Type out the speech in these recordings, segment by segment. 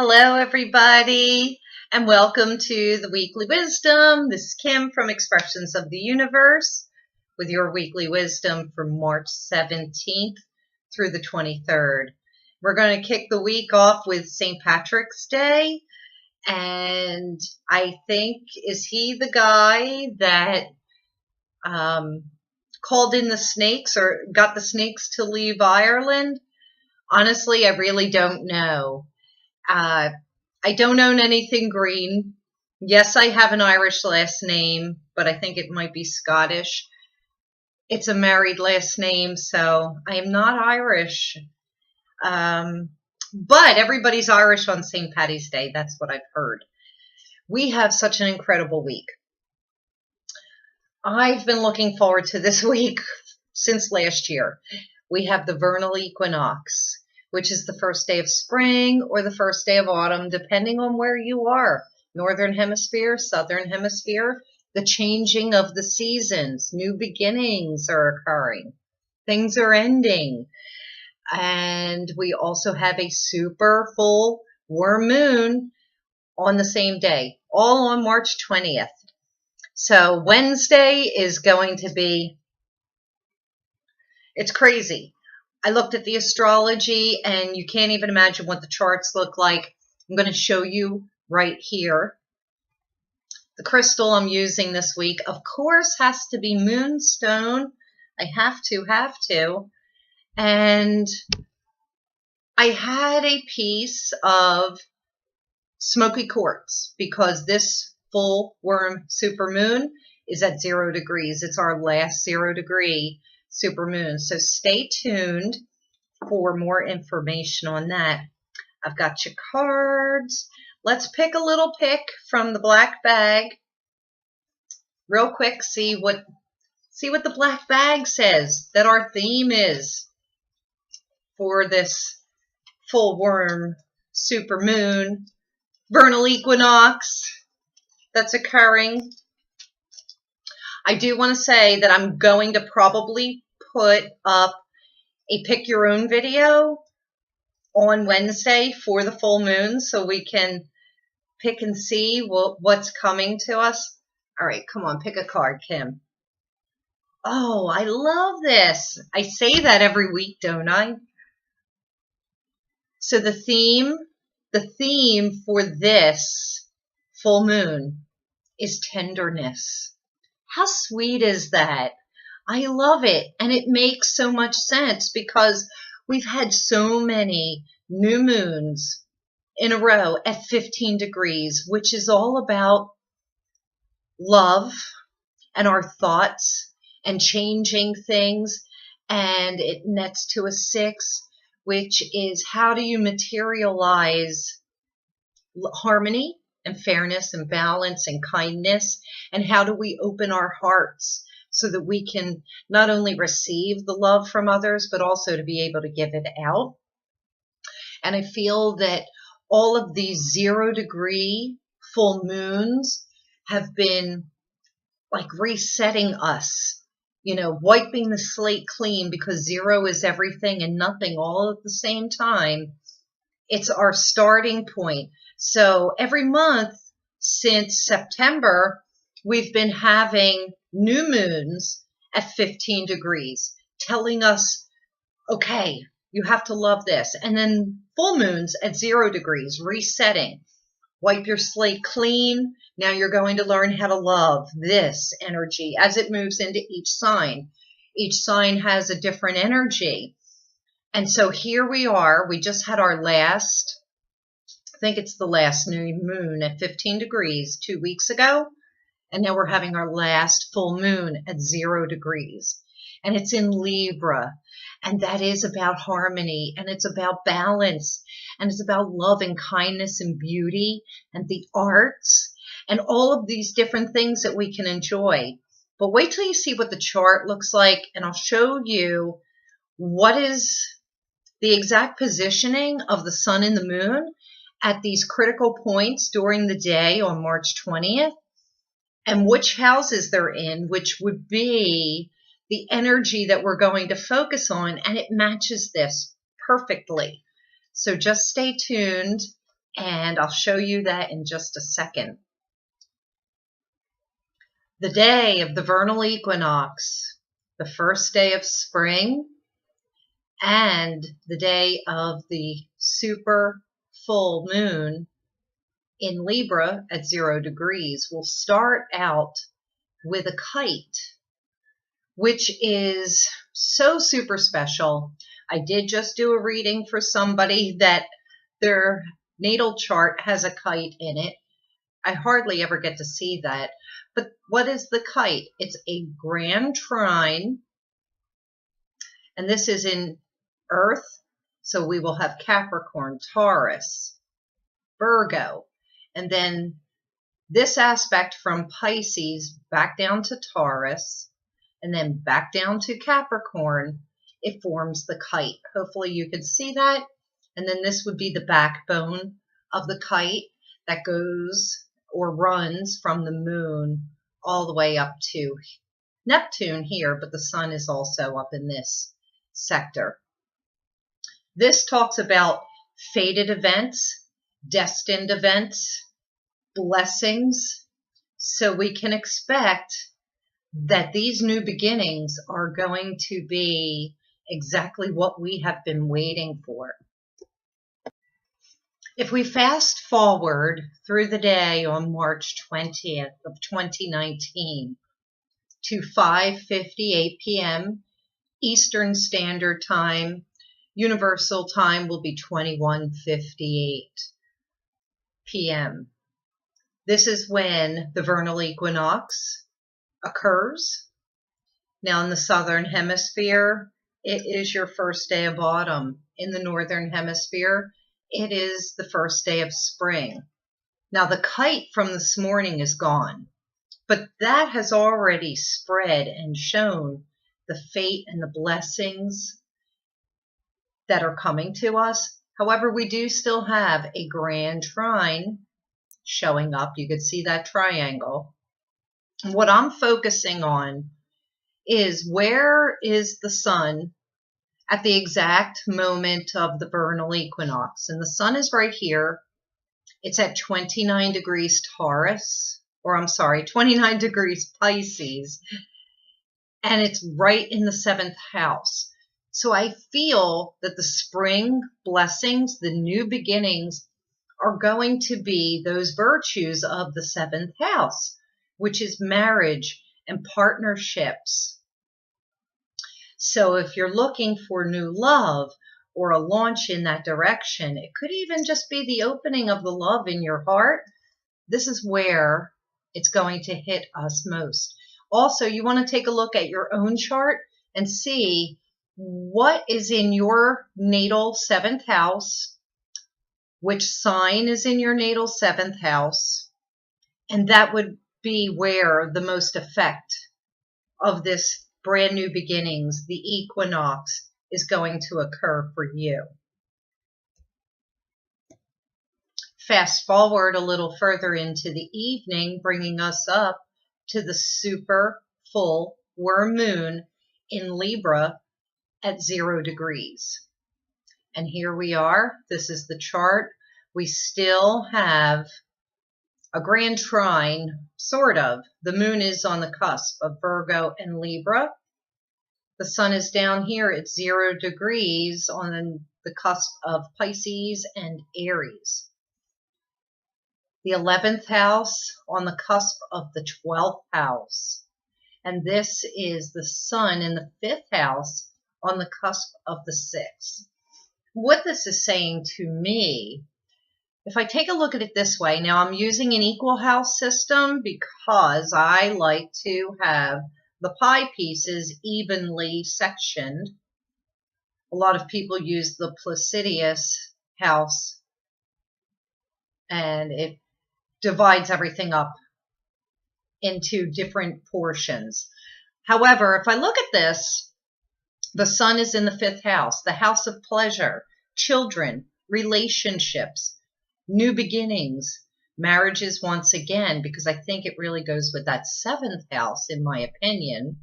Hello, everybody, and welcome to the Weekly Wisdom. This is Kim from Expressions of the Universe with your Weekly Wisdom for March 17th through the 23rd. We're going to kick the week off with St. Patrick's Day, and I think, is he the guy that called in the snakes or got the snakes to leave Ireland? Honestly, I really don't know. I don't own anything green. Yes, I have an Irish last name, but I think it might be Scottish. It's a married last name, so I am not Irish. But everybody's Irish on St. Paddy's Day. That's what I've heard. We have such an incredible week. I've been looking forward to this week since last year. We have the vernal equinox, which is the first day of spring or the first day of autumn, depending on where you are. Northern hemisphere, southern hemisphere, the changing of the seasons, new beginnings are occurring. Things are ending. And we also have a super full worm moon on the same day, all on March 20th. So Wednesday is going to be, it's crazy. I looked at the astrology, and you can't even imagine what the charts look like. I'm going to show you right here. The crystal I'm using this week, of course, has to be moonstone. I have to. And I had a piece of smoky quartz because this full worm supermoon is at 0 degrees. It's our last 0 degree supermoon. So stay tuned for more information on that. I've got your cards. Let's pick a little pick from the black bag. Real quick, see what the black bag says that our theme is for this full worm supermoon vernal equinox that's occurring. I do want to say that I'm going to probably put up a pick your own video on Wednesday for the full moon so we can pick and see what's coming to us. All right, come on, pick a card, Kim. Oh, I love this. I say that every week, don't I? So the theme for this full moon is tenderness. How sweet is that? I love it. And it makes so much sense because we've had so many new moons in a row at 15 degrees, which is all about love and our thoughts and changing things. And it nets to a 6, which is how do you materialize harmony and fairness and balance and kindness, and how do we open our hearts so that we can not only receive the love from others, but also to be able to give it out. And I feel that all of these 0 degree full moons have been like resetting us, wiping the slate clean, because 0 is everything and nothing all at the same time. It's our starting point. So every month since September, we've been having new moons at 15 degrees, telling us, okay, you have to love this. And then full moons at 0 degrees, resetting. Wipe your slate clean. Now you're going to learn how to love this energy as it moves into each sign. Each sign has a different energy. And so here we are. We just had our last, I think it's the last new moon at 15 degrees 2 weeks ago. And now we're having our last full moon at 0 degrees. And it's in Libra. And that is about harmony. And it's about balance. And it's about love and kindness and beauty and the arts and all of these different things that we can enjoy. But wait till you see what the chart looks like. And I'll show you what is the exact positioning of the sun and the moon at these critical points during the day on March 20th, and which houses they're in, which would be the energy that we're going to focus on, and it matches this perfectly. So just stay tuned And I'll show you that in just a second. The day of the vernal equinox, the first day of spring, and the day of the super full moon in Libra at 0 degrees will start out with a kite, which is so super special. I did just do a reading for somebody that their natal chart has a kite in it. I hardly ever get to see that. But what is the kite? It's a grand trine, and this is in Earth, so we will have Capricorn, Taurus, Virgo, and then this aspect from Pisces back down to Taurus, and then back down to Capricorn, it forms the kite. Hopefully you can see that. And then this would be the backbone of the kite that goes or runs from the moon all the way up to Neptune here, but the sun is also up in this sector. This talks about fated events, destined events, blessings. So we can expect that these new beginnings are going to be exactly what we have been waiting for. If we fast forward through the day on March 20th of 2019 to 5:58 p.m. Eastern Standard Time, Universal Time will be 21:58 p.m. This is when the vernal equinox occurs. Now in the Southern Hemisphere, it is your first day of autumn. In the Northern Hemisphere, it is the first day of spring. Now the kite from this morning is gone, but that has already spread and shown the fate and the blessings that are coming to us. However, we do still have a grand trine showing up. You could see that triangle. What I'm focusing on is where is the sun at the exact moment of the vernal equinox. And the sun is right here. It's at 29 degrees Taurus, or I'm sorry, 29 degrees Pisces. And it's right in the 7th house. So I feel that the spring blessings, the new beginnings, are going to be those virtues of the 7th house, which is marriage and partnerships. So if you're looking for new love or a launch in that direction, it could even just be the opening of the love in your heart. This is where it's going to hit us most. Also, you want to take a look at your own chart and see what is in your natal 7th house, which sign is in your natal 7th house, and that would be where the most effect of this brand new beginnings, the equinox, is going to occur for you. Fast forward a little further into the evening, bringing us up to the super full worm moon in Libra at 0 degrees. And here we are. This is the chart. We still have a grand trine, sort of. The moon is on the cusp of Virgo and Libra. The sun is down here at 0 degrees on the cusp of Pisces and Aries. The 11th house on the cusp of the 12th house. And this is the sun in the 5th house on the cusp of the 6th. What this is saying to me, if I take a look at it this way, now I'm using an equal house system because I like to have the pie pieces evenly sectioned. A lot of people use the Placidius house, and it divides everything up into different portions. However, if I look at this, the sun is in the 5th house, the house of pleasure, children, relationships, new beginnings, marriages once again, because I think it really goes with that 7th house, in my opinion.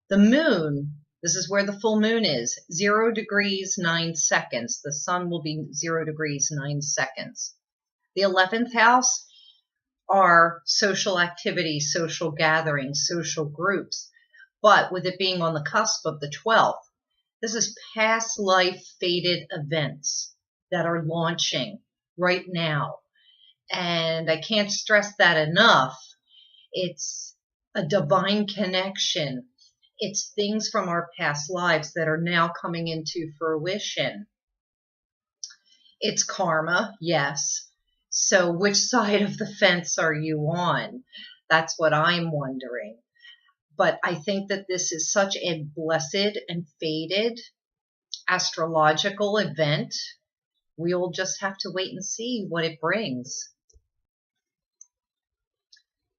The moon This is where the full moon is, 0 degrees 9 seconds. The sun will be 0 degrees 9 seconds. The 11th house are social activities, social gatherings, social groups. But with it being on the cusp of the 12th, this is past life fated events that are launching right now. And I can't stress that enough. It's a divine connection. It's things from our past lives that are now coming into fruition. It's karma, yes. So which side of the fence are you on? That's what I'm wondering. But I think that this is such a blessed and fated astrological event. We'll just have to wait and see what it brings.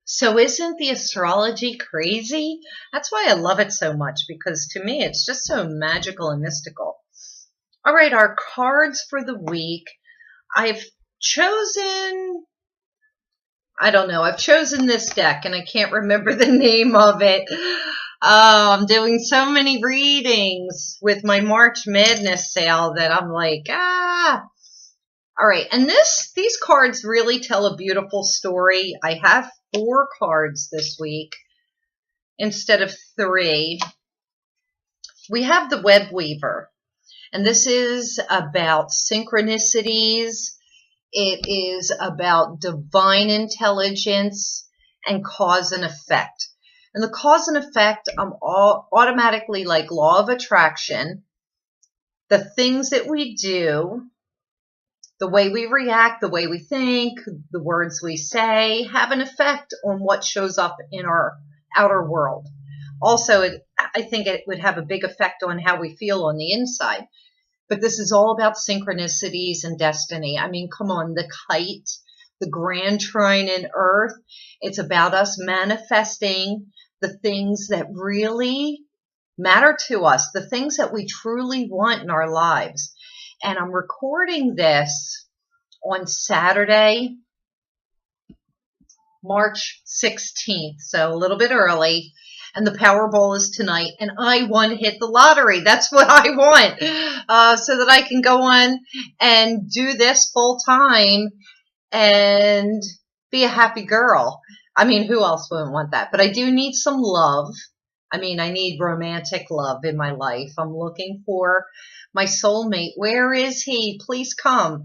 So isn't the astrology crazy? That's why I love it so much, because to me it's just so magical and mystical. All right, our cards for the week. I've chosen this deck and I can't remember the name of it. I'm doing so many readings with my March Madness sale that I'm like, All right, and these cards really tell a beautiful story. I have 4 cards this week instead of 3. We have the Web Weaver, and this is about synchronicities. It is about divine intelligence and cause and effect. And the cause and effect, I'm automatically like law of attraction. The things that we do, the way we react, the way we think, the words we say have an effect on what shows up in our outer world. Also, I think it would have a big effect on how we feel on the inside. But this is all about synchronicities and destiny. I mean, come on, the kite, the grand trine in Earth, it's about us manifesting the things that really matter to us, the things that we truly want in our lives. And I'm recording this on Saturday, March 16th, so a little bit early. And the Powerball is tonight, and I hit the lottery. That's what I want, so that I can go on and do this full time and be a happy girl. I mean, who else wouldn't want that? But I do need some love. I mean, I need romantic love in my life. I'm looking for my soulmate. Where is he? Please come.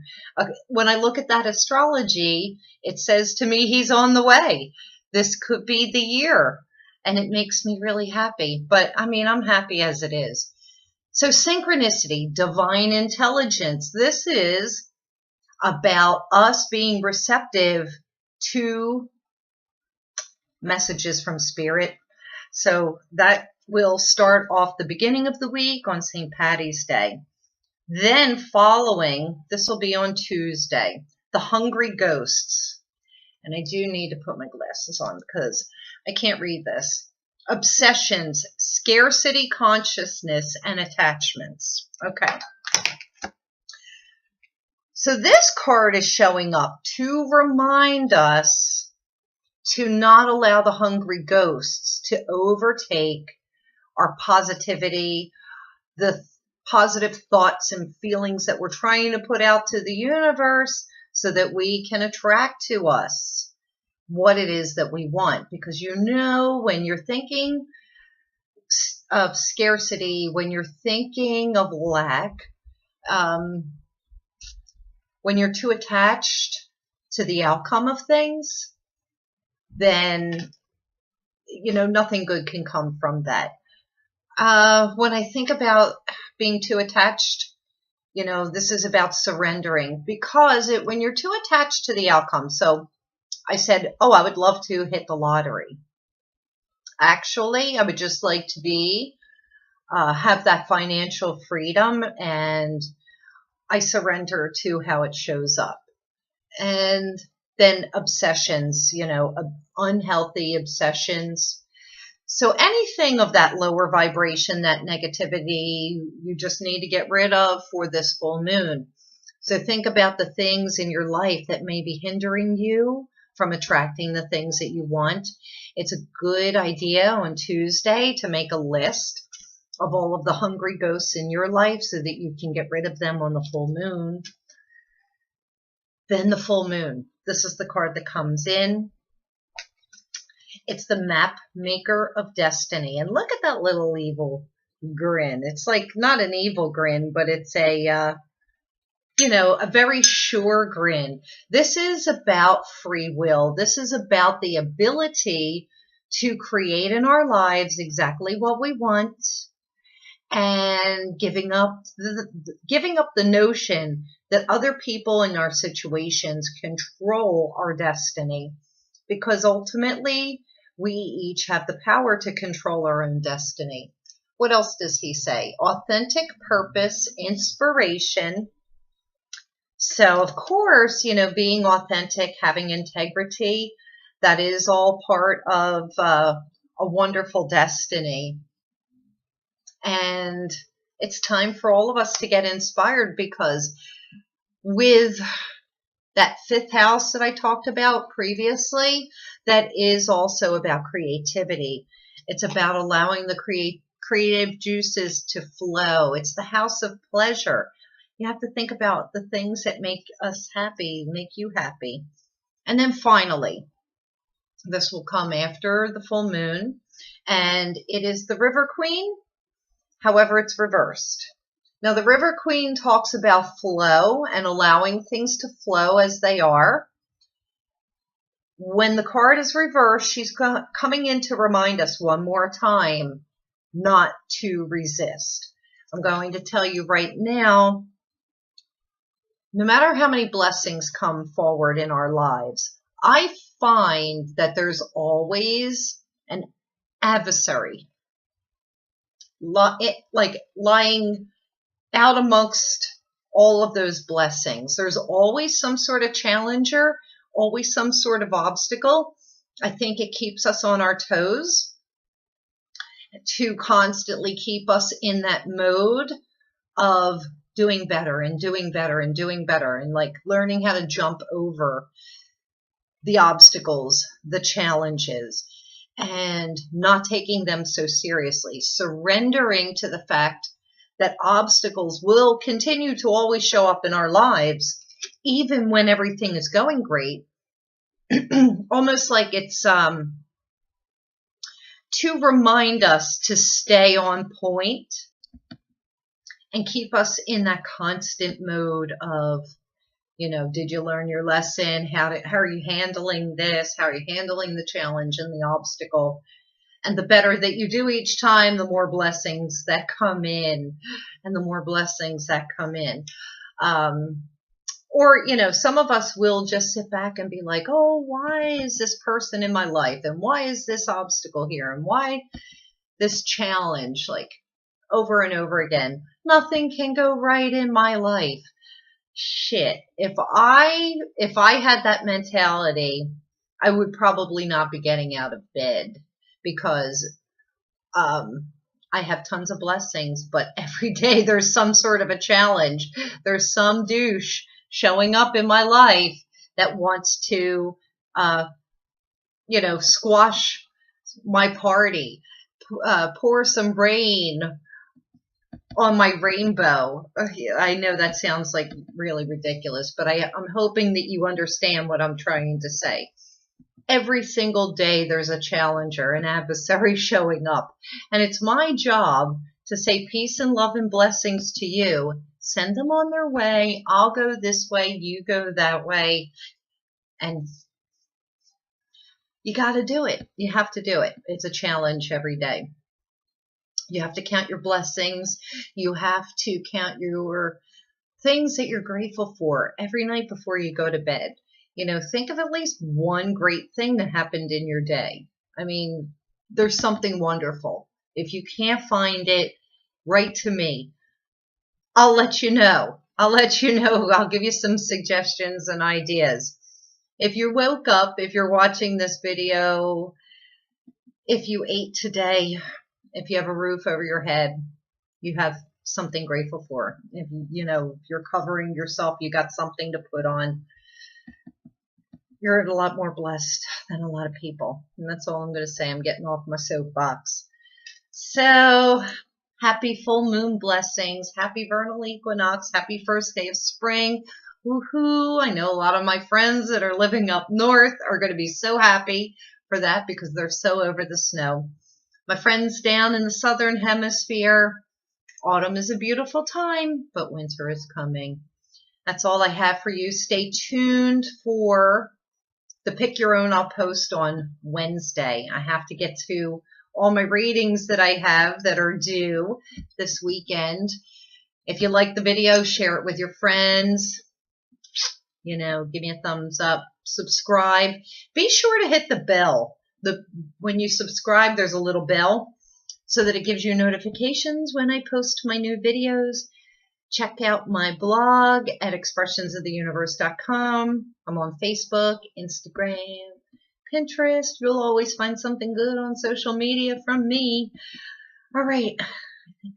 When I look at that astrology, it says to me he's on the way. This could be the year. And it makes me really happy. But, I mean, I'm happy as it is. So synchronicity, divine intelligence. This is about us being receptive to messages from Spirit. So that will start off the beginning of the week on St. Patty's Day. Then following, this will be on Tuesday, the Hungry Ghosts. And I do need to put my glasses on because I can't read this. Obsessions, scarcity consciousness, and attachments. Okay. So this card is showing up to remind us to not allow the hungry ghosts to overtake our positivity, the positive thoughts and feelings that we're trying to put out to the universe so that we can attract to us what it is that we want. Because when you're thinking of scarcity, when you're thinking of lack, when you're too attached to the outcome of things, then, nothing good can come from that. When I think about being too attached, this is about surrendering, because when you're too attached to the outcome. So I said, I would love to hit the lottery. Actually, I would just like to have that financial freedom, and I surrender to how it shows up. And then obsessions, unhealthy obsessions. So anything of that lower vibration, that negativity, you just need to get rid of for this full moon. So think about the things in your life that may be hindering you from attracting the things that you want. It's a good idea on Tuesday to make a list of all of the hungry ghosts in your life so that you can get rid of them on the full moon. Then the full moon. This is the card that comes in. It's the map maker of destiny. And look at that little evil grin. It's like not an evil grin, but it's a, a very sure grin. This is about free will. This is about the ability to create in our lives exactly what we want, and giving up the notion that other people in our situations control our destiny, because ultimately we each have the power to control our own destiny. What else does he say? Authentic purpose, inspiration. So of course, being authentic, having integrity, that is all part of a wonderful destiny. And it's time for all of us to get inspired, because with that fifth house that I talked about previously, that is also about creativity. It's about allowing the creative juices to flow. It's the house of pleasure. You have to think about the things that make us happy, make you happy. And then finally, this will come after the full moon, and it is the River Queen. However, it's reversed. Now, the River Queen talks about flow and allowing things to flow as they are. When the card is reversed, she's coming in to remind us one more time not to resist. I'm going to tell you right now, no matter how many blessings come forward in our lives, I find that there's always an adversary, like lying out amongst all of those blessings. There's always some sort of challenger, always some sort of obstacle. I think it keeps us on our toes to constantly keep us in that mode of doing better and doing better and doing better, and like learning how to jump over the obstacles, the challenges, and not taking them so seriously, surrendering to the fact that obstacles will continue to always show up in our lives, even when everything is going great. Almost like it's to remind us to stay on point and keep us in that constant mode of, did you learn your lesson? How are you handling this? How are you handling the challenge and the obstacle? And the better that you do each time, the more blessings that come in, and the more blessings that come in. Or, some of us will just sit back and be like, oh, why is this person in my life? And why is this obstacle here? And why this challenge? Like over and over again, nothing can go right in my life. Shit. If I had that mentality, I would probably not be getting out of bed, because I have tons of blessings, but every day there's some sort of a challenge. There's some douche showing up in my life that wants to, squash my party, pour some rain on my rainbow. I know that sounds like really ridiculous, but I'm hoping that you understand what I'm trying to say. Every single day there's a challenger, an adversary showing up. And it's my job to say peace and love and blessings to you. Send them on their way. I'll go this way. You go that way. And you got to do it. You have to do it. It's a challenge every day. You have to count your blessings. You have to count your things that you're grateful for every night before you go to bed. Think of at least one great thing that happened in your day. I mean, there's something wonderful. If you can't find it, write to me. I'll let you know. I'll give you some suggestions and ideas. If you woke up, if you're watching this video, if you ate today, if you have a roof over your head, you have something grateful for. If you're covering yourself, you got something to put on. You're a lot more blessed than a lot of people. And that's all I'm going to say. I'm getting off my soapbox. So Happy full moon blessings. Happy vernal equinox. Happy first day of spring. Woohoo. I know a lot of my friends that are living up north are going to be so happy for that because they're so over the snow. My friends down in the southern hemisphere, autumn is a beautiful time, but winter is coming. That's all I have for you. Stay tuned for the Pick Your Own I'll post on Wednesday. I have to get to all my readings that I have that are due this weekend. If you like the video, share it with your friends. You know, give me a thumbs up, subscribe. Be sure to hit the bell. When you subscribe, there's a little bell so that it gives you notifications when I post my new videos. Check out my blog at expressionsoftheuniverse.com. I'm on Facebook, Instagram, Pinterest. You'll always find something good on social media from me. All right. I think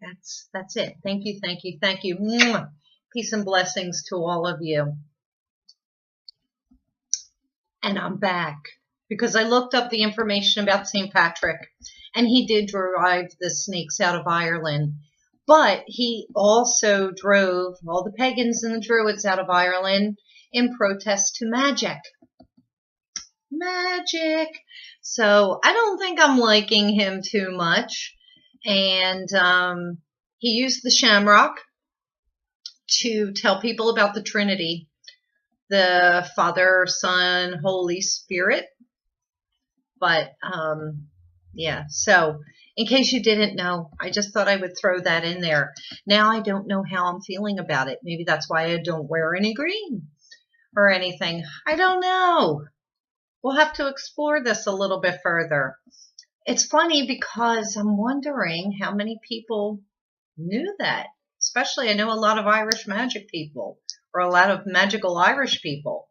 that's it. Thank you, thank you, thank you. Mwah. Peace and blessings to all of you. And I'm back because I looked up the information about St. Patrick, and he did drive the snakes out of Ireland. But he also drove all the pagans and the druids out of Ireland in protest to magic. Magic. So I don't think I'm liking him too much. And he used the shamrock to tell people about the Trinity, the Father, Son, Holy Spirit. But yeah, so in case you didn't know, I just thought I would throw that in there. Now I don't know how I'm feeling about it. Maybe that's why I don't wear any green or anything. I don't know. We'll have to explore this a little bit further. It's funny because I'm wondering how many people knew that. Especially, I know a lot of Irish magic people or a lot of magical Irish people.